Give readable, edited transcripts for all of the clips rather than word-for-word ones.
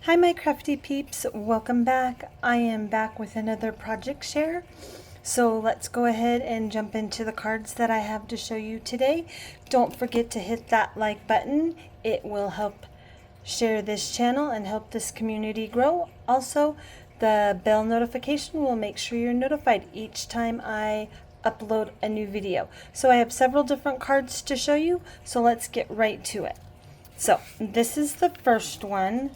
Hi my crafty peeps, welcome back. I am back with another project share. So let's go ahead and jump into the cards that I have to show you today. Don't forget to hit that like button. It will help share this channel and help this community grow. Also, the bell notification will make sure you're notified each time I upload a new video. So I have several different cards to show you, so let's get right to it. So this is the first one.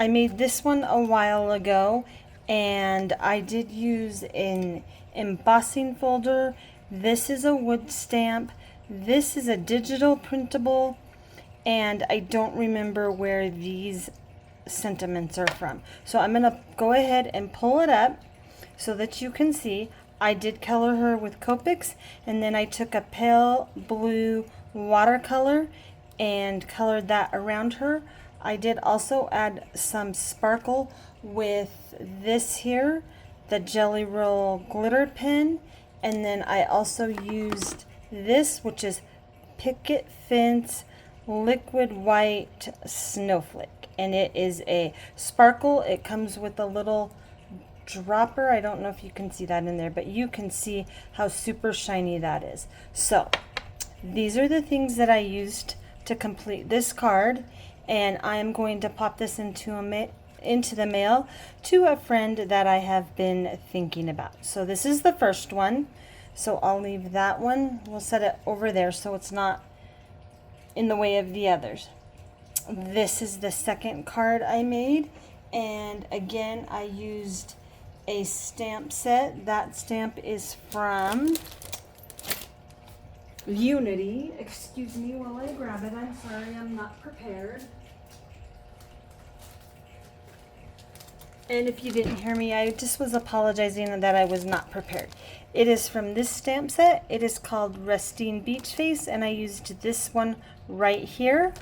I made this one a while ago, and I did use an embossing folder. This is a wood stamp. This is a digital printable, and I don't remember where these sentiments are from. So I'm gonna go ahead and pull it up so that you can see. I did color her with Copics, and then I took a pale blue watercolor and colored that around her. I did also add some sparkle with this here, the Jelly Roll glitter pen, and then I also used this, which is Picket Fence liquid white snowflake, and it is a sparkle. It comes with a little dropper. I don't know if you can see that in there, but you can see how super shiny that is. So these are the things that I used to complete this card, and I'm going to pop this into the mail to a friend that I have been thinking about. So this is the first one, so I'll leave that one. We'll set it over there so it's not in the way of the others. This is the second card I made, and again I used a stamp set. That stamp is from Unity. Excuse me while I grab it. I'm sorry, I'm not prepared. And if you didn't hear me, I just was apologizing that I was not prepared. It is from this stamp set. It is called Resting Beach Face, and I used this one right here.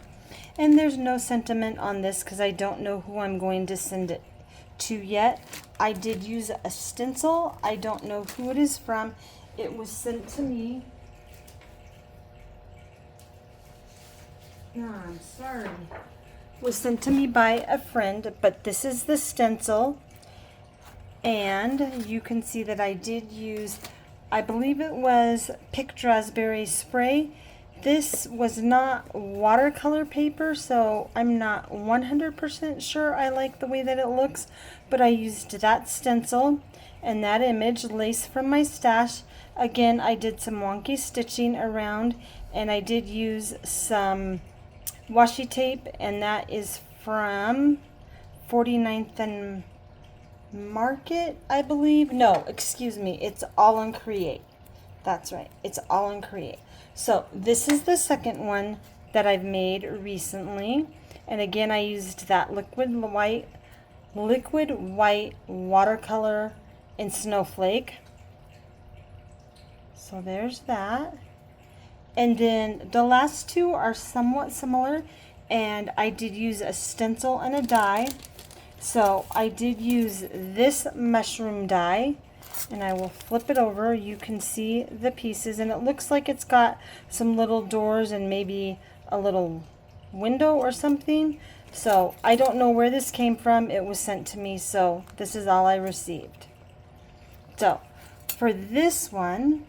And there's no sentiment on this because I don't know who I'm going to send it to yet. I did use a stencil. I don't know who it is from. It was sent to me. No, I'm sorry. Was sent to me by a friend, but this is the stencil, and you can see that I did use, I believe it was Picked Raspberry spray. This was not watercolor paper, so I'm not 100% sure I like the way that it looks, but I used that stencil and that image, Lace from My Stash. Again, I did some wonky stitching around, and I did use some washi tape, and that is from 49th and Market, I believe. No, excuse me, it's All in Create. That's right, it's All in Create. So this is the second one that I've made recently, and again I used that liquid white watercolor in Snowflake. So there's that. And then the last two are somewhat similar, and I did use a stencil and a die. So I did use this mushroom die, and I will flip it over. You can see the pieces, and it looks like it's got some little doors and maybe a little window or something. So I don't know where this came from. It was sent to me, so this is all I received. So for this one,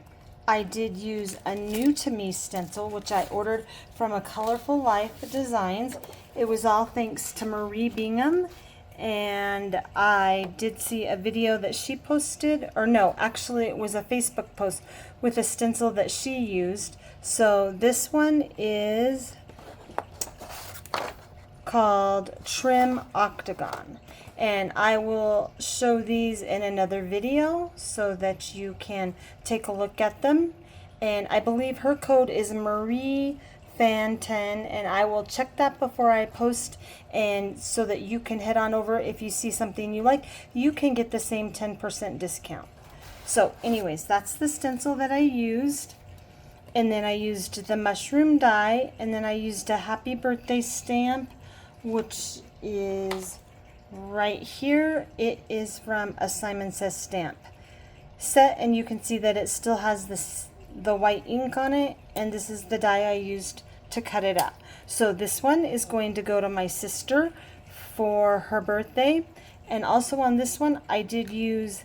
I did use a new to me stencil, which I ordered from a Colorful Life Designs. It was all thanks to Marie Bingham, and I did see a video that she posted, or no, actually it was a Facebook post with a stencil that she used. So this one is called Trim Octagon, and I will show these in another video so that you can take a look at them. And I believe her code is MarieFan10, and I will check that before I post, and so that you can head on over. If you see something you like, you can get the same 10% discount. So anyways, that's the stencil that I used. And then I used the mushroom die, and then I used a happy birthday stamp, which is right here. It is from a Simon Says stamp set, and you can see that it still has the white ink on it, and this is the die I used to cut it out. So this one is going to go to my sister for her birthday. And also on this one, I did use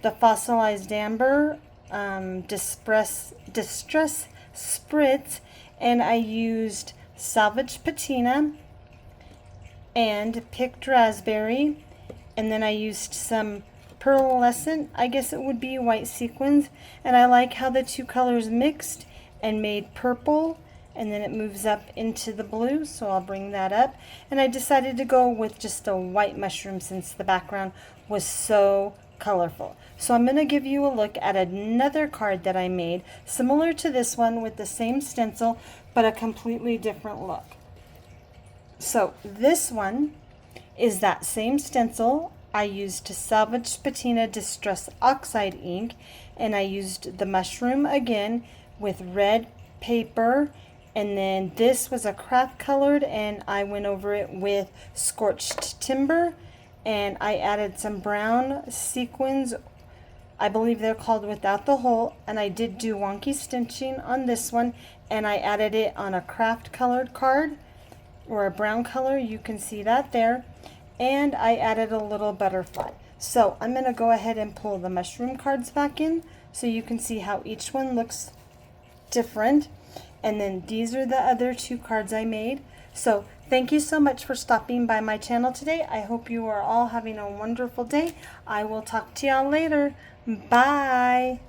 the Fossilized Amber Distress Spritz, and I used Salvage Patina and Picked Raspberry, and then I used some pearlescent, I guess it would be, white sequins, and I like how the two colors mixed and made purple, and then it moves up into the blue, so I'll bring that up. And I decided to go with just a white mushroom since the background was so colorful. So I'm going to give you a look at another card that I made similar to this one with the same stencil but a completely different look. So this one is that same stencil. I used Salvage Patina Distress Oxide ink, and I used the mushroom again with red paper, and then this was a craft colored, and I went over it with Scorched Timber, and I added some brown sequins. I believe they're called Without the Hole, and I did do wonky stitching on this one, and I added it on a craft colored card or a brown color. You can see that there. And I added a little butterfly. So I'm going to go ahead and pull the mushroom cards back in so you can see how each one looks different. And then these are the other two cards I made. So thank you so much for stopping by my channel today. I hope you are all having a wonderful day. I will talk to y'all later. Bye.